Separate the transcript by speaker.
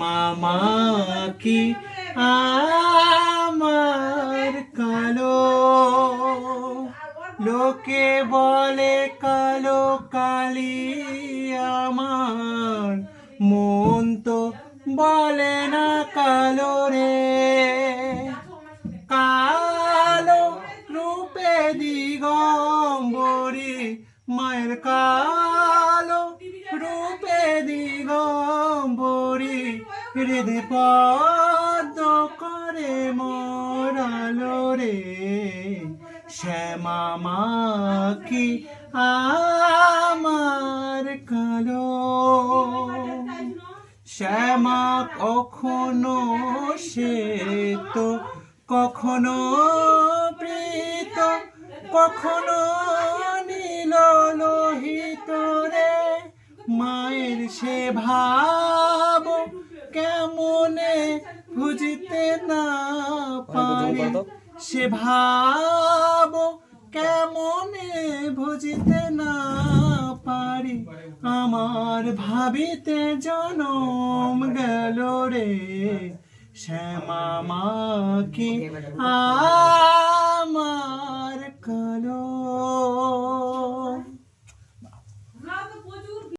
Speaker 1: মামা কি আমার কালো, লোকে বলে কালো কালি আমার, মন তো বলে না কালো রে। কালো রূপে দিগম্বরী মায়ের, কালো রূপে দিগম্বরী হৃদয় পদ্ম করে মোরালো রে। শ্যামা মা কি আমার কালো, শ্যামা কখনো শ্বেত, কখনো প্রীত, কখনো নীল লোহিত রে। মায়ের সে ভাব কেমনে বুঝতে না পারি, সে ভাব কেমনে বুঝতে না পারি, আমার ভাবিতে জনম গেল রে। শ্যামা মা কি